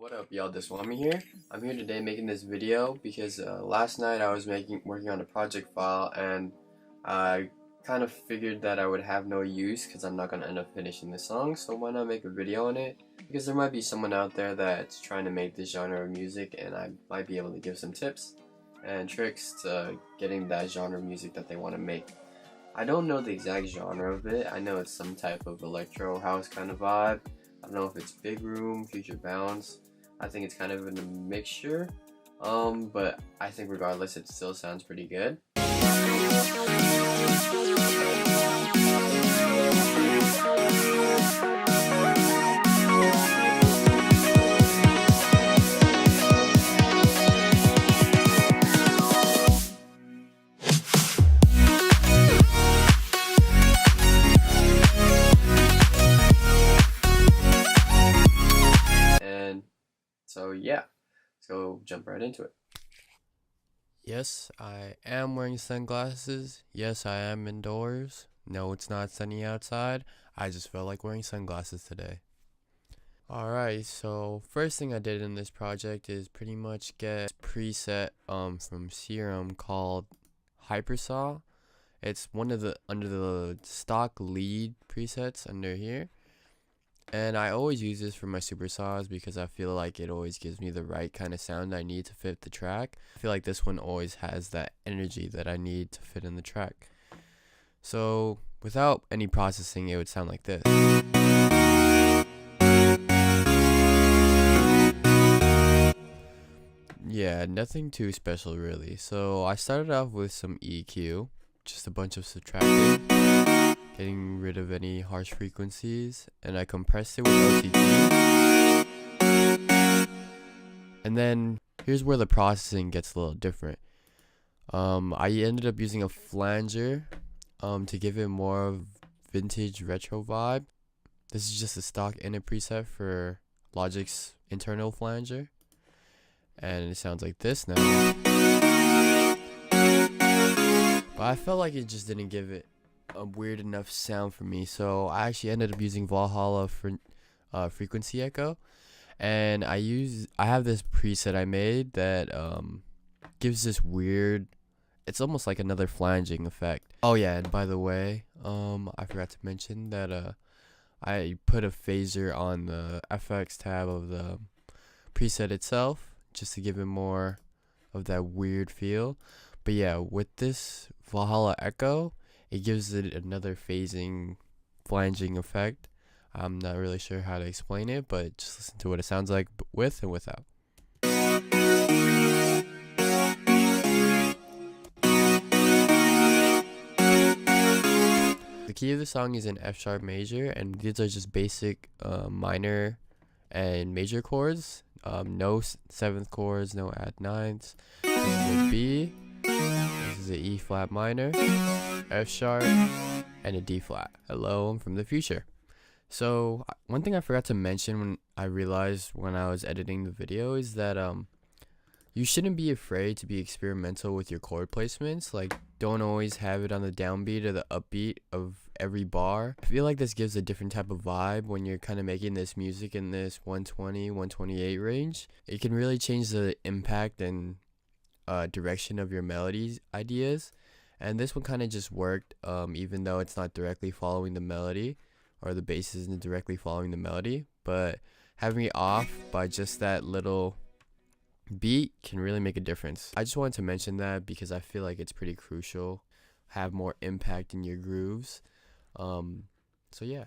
What up, y'all? This Wami here. I'm here today making this video because last night I was working on a project file, and I kind of figured that I would have no use because I'm not going to end up finishing the song, so why not make a video on it? Because there might be someone out there that's trying to make this genre of music, and I might be able to give some tips and tricks to getting that genre of music that they want to make. I don't know the exact genre of it. I know it's some type of electro house kind of vibe. I don't know if it's big room, future bounce. I think it's kind of in a mixture, but I think regardless it still sounds pretty good. So yeah, let's go jump right into it. Yes, I am wearing sunglasses. Yes, I am indoors. No, it's not sunny outside. I just felt like wearing sunglasses today. Alright, so first thing I did in this project is pretty much get a preset from Serum called Hypersaw. It's one of the under the stock lead presets under here. And I always use this for my super saws because I feel like it always gives me the right kind of sound I need to fit the track. I feel like this one always has that energy that I need to fit in the track. So without any processing, it would sound like this. Yeah, nothing too special really. So I started off with some EQ, just a bunch of subtracting, getting rid of any harsh frequencies, and I compressed it with OTT. And then here's where the processing gets a little different. I ended up using a flanger to give it more of vintage retro vibe. This is just a stock init preset for Logic's internal flanger, and it sounds like this now. But I felt like it just didn't give it a weird enough sound for me, so I actually ended up using Valhalla for frequency echo, and I have this preset I made that gives this weird, it's almost like another flanging effect. Oh yeah, and by the way, I forgot to mention that I put a phaser on the FX tab of the preset itself just to give it more of that weird feel. But yeah, with this Valhalla echo, it gives it another phasing, flanging effect. I'm not really sure how to explain it, but just listen to what it sounds like with and without. The key of the song is in F sharp major, and these are just basic minor and major chords. No seventh chords, no add ninths. This is a B. This is a E flat minor, F sharp, and a D flat. Hello, I'm from the future. So one thing I forgot to mention when I realized when I was editing the video is that you shouldn't be afraid to be experimental with your chord placements. Like, don't always have it on the downbeat or the upbeat of every bar. I feel like this gives a different type of vibe when you're kind of making this music in this 120, 128 range. It can really change the impact and direction of your melodies ideas, and this one kind of just worked, even though it's not directly following the melody, or the bass isn't directly following the melody, but having it off by just that little beat can really make a difference. I just wanted to mention that because I feel like it's pretty crucial, have more impact in your grooves. So yeah,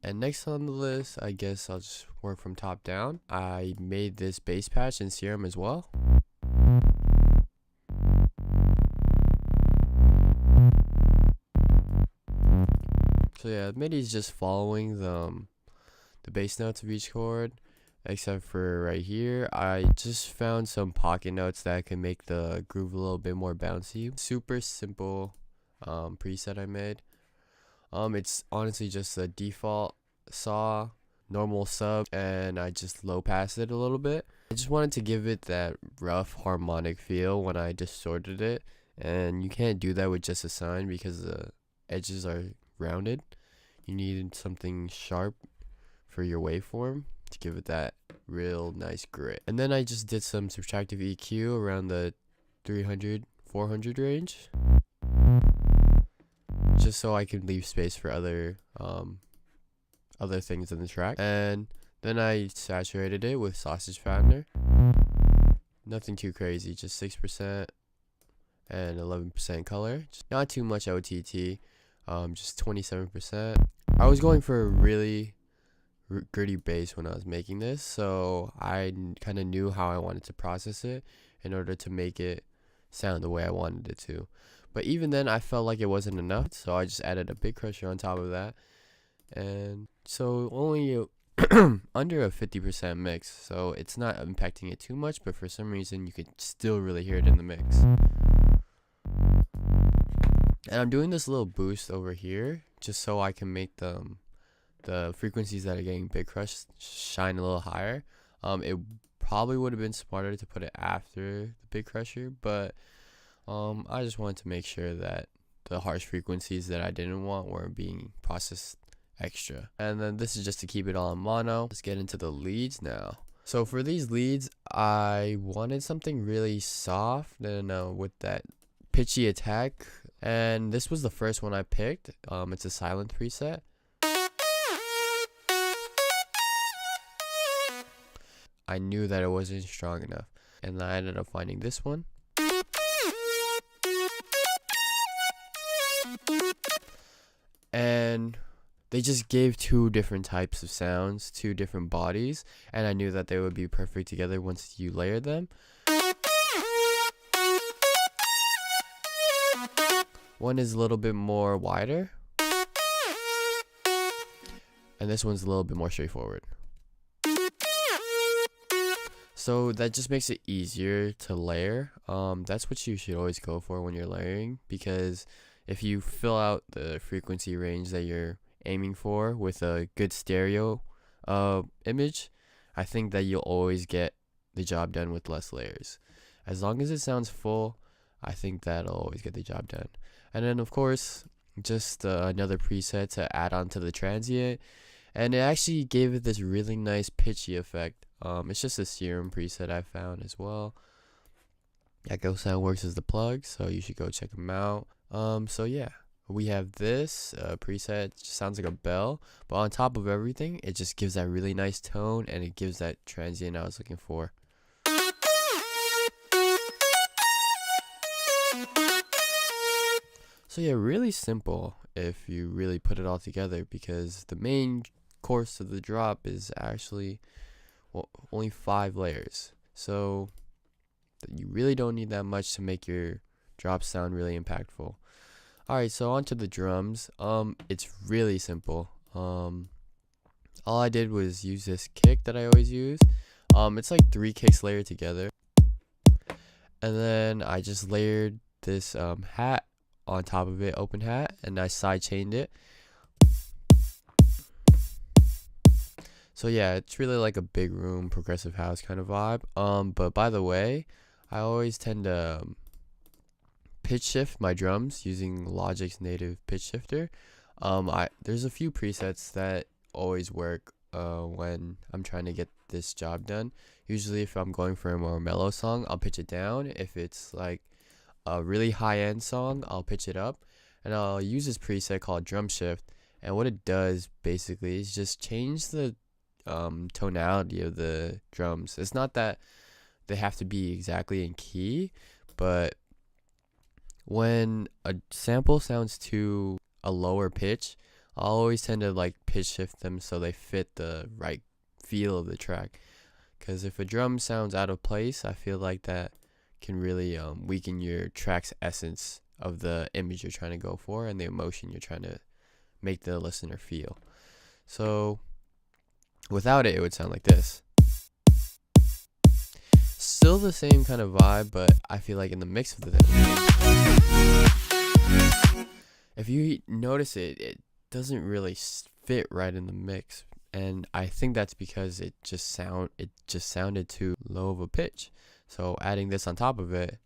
and next on the list, I guess I'll just work from top down. I made this bass patch in Serum as well. So yeah, MIDI is just following the bass notes of each chord, except for right here. I just found some pocket notes that can make the groove a little bit more bouncy. Super simple preset I made. It's honestly just a default saw, normal sub, and I just low passed it a little bit. I just wanted to give it that rough harmonic feel when I distorted it, and you can't do that with just a sine because the edges are rounded. You need something sharp for your waveform, to give it that real nice grit. And then I just did some subtractive EQ around the 300, 400 range, just so I can leave space for other things in the track. And then I saturated it with sausage fattener. Nothing too crazy, just 6% and 11% color. Not too much OTT, just 27%. I was going for a really gritty bass when I was making this, so I kind of knew how I wanted to process it in order to make it sound the way I wanted it to. But even then, I felt like it wasn't enough, so I just added a big crusher on top of that, and so only under a 50% mix, so it's not impacting it too much, but for some reason you could still really hear it in the mix. And I'm doing this little boost over here just so I can make the frequencies that are getting big crush shine a little higher. It probably would have been smarter to put it after the big crusher, but I just wanted to make sure that the harsh frequencies that I didn't want were being processed extra. And then this is just to keep it all in mono. Let's get into the leads now. So for these leads, I wanted something really soft and with that pitchy attack, and this was the first one I picked. It's a silent preset. I knew that it wasn't strong enough, and I ended up finding this one. And they just gave two different types of sounds, two different bodies, and I knew that they would be perfect together once you layer them. One is a little bit more wider, and this one's a little bit more straightforward. So that just makes it easier to layer. That's what you should always go for when you're layering, because if you fill out the frequency range that you're aiming for with a good stereo image, I think that you'll always get the job done with less layers. As long as it sounds full, I think that'll always get the job done. And then of course, just another preset to add on to the transient, and it actually gave it this really nice pitchy effect. It's just a serum preset I found as well. Echo Soundworks is the plug, so you should go check them out. So yeah, we have this preset. It just sounds like a bell, but on top of everything, it just gives that really nice tone, and it gives that transient I was looking for. So yeah, really simple if you really put it all together, because the main course of the drop is actually only 5 layers. So you really don't need that much to make your drop sound really impactful. Alright, so onto the drums. It's really simple. All I did was use this kick that I always use. It's like 3 kicks layered together. And then I just layered this hat on top of it, open hat, and I side chained it. So yeah, it's really like a big room progressive house kind of vibe. But by the way, I always tend to pitch shift my drums using Logic's native pitch shifter. There's a few presets that always work when I'm trying to get this job done. Usually if I'm going for a more mellow song, I'll pitch it down. If it's like a really high-end song, I'll pitch it up, and I'll use this preset called drum shift. And what it does basically is just change the tonality of the drums. It's not that they have to be exactly in key, but when a sample sounds to a lower pitch, I'll always tend to like pitch shift them so they fit the right feel of the track. Because if a drum sounds out of place, I feel like that can really weaken your track's essence of the image you're trying to go for and the emotion you're trying to make the listener feel. So without it, it would sound like this. Still the same kind of vibe, but I feel like in the mix of the thing, if you notice it, it doesn't really fit right in the mix, and I think that's because it just sounded too low of a pitch. So adding this on top of it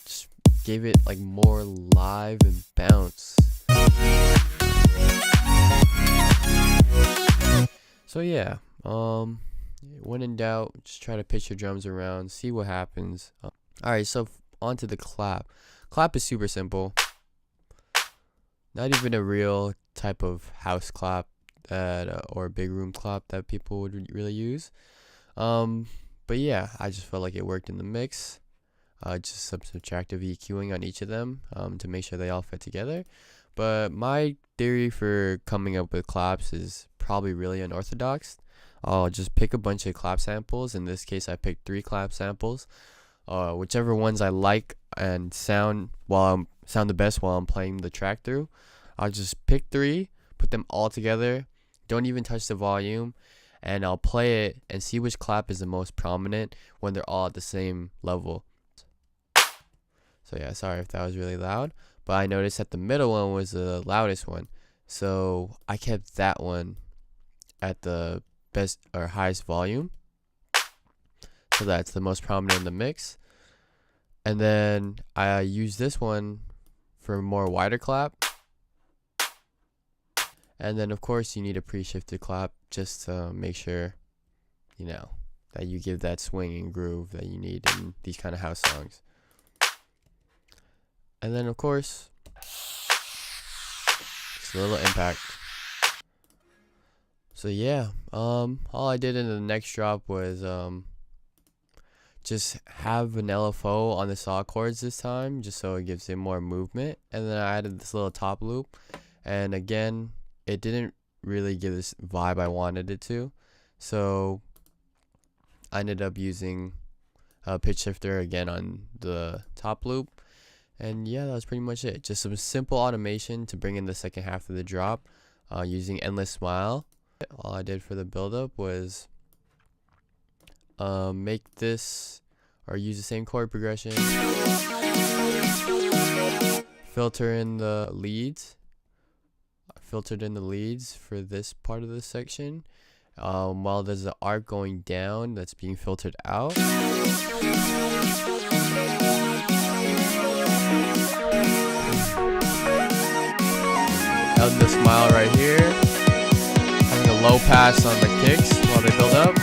just gave it like more live and bounce. So yeah, When in doubt, just try to pitch your drums around, see what happens. Alright, so on to the clap. Clap is super simple. Not even a real type of house clap that or big room clap that people would really use. But yeah, I just felt like it worked in the mix. Just some subtractive EQing on each of them to make sure they all fit together. But my theory for coming up with claps is probably really unorthodox. I'll just pick a bunch of clap samples. In this case, I picked 3 clap samples. Whichever ones I like and sound the best while I'm playing the track through. I'll just pick 3, put them all together. Don't even touch the volume, and I'll play it and see which clap is the most prominent when they're all at the same level. So yeah, sorry if that was really loud, but I noticed that the middle one was the loudest one, so I kept that one at the best or highest volume, so that's the most prominent in the mix. And then I use this one for a more wider clap. And then of course you need a pre-shifted clap just to make sure, you know, that you give that swing and groove that you need in these kind of house songs. And then of course, just a little impact. So yeah, all I did in the next drop was just have an LFO on the saw chords this time, just so it gives it more movement. And then I added this little top loop, and again, it didn't really give this vibe I wanted it to, so I ended up using a pitch shifter again on the top loop. And yeah, that was pretty much it. Just some simple automation to bring in the second half of the drop using Endless Smile. All I did for the buildup was make this or use the same chord progression, filtered in the leads for this part of the section, while there's an arc going down that's being filtered out. Endless Smile right here, having a low pass on the kicks while they build up,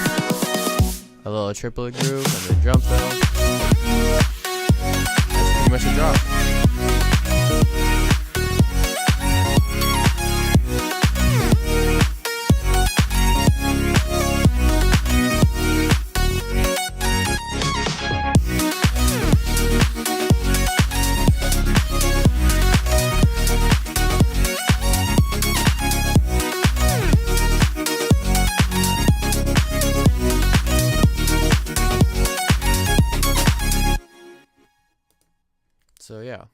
a little triplet groove, and the drum fill. That's pretty much a drop. So yeah,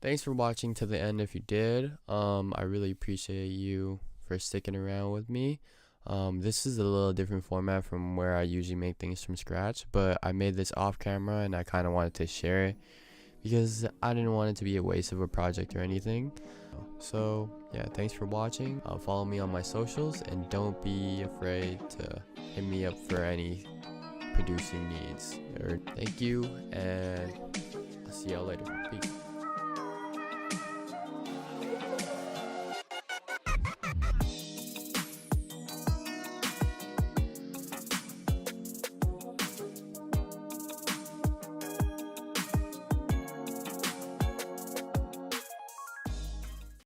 thanks for watching to the end if you did. I really appreciate you for sticking around with me. This is a little different format from where I usually make things from scratch, but I made this off camera and I kind of wanted to share it because I didn't want it to be a waste of a project or anything. So yeah, thanks for watching. Follow me on my socials and don't be afraid to hit me up for any producing needs. Thank you, and I'll see y'all later. Peace.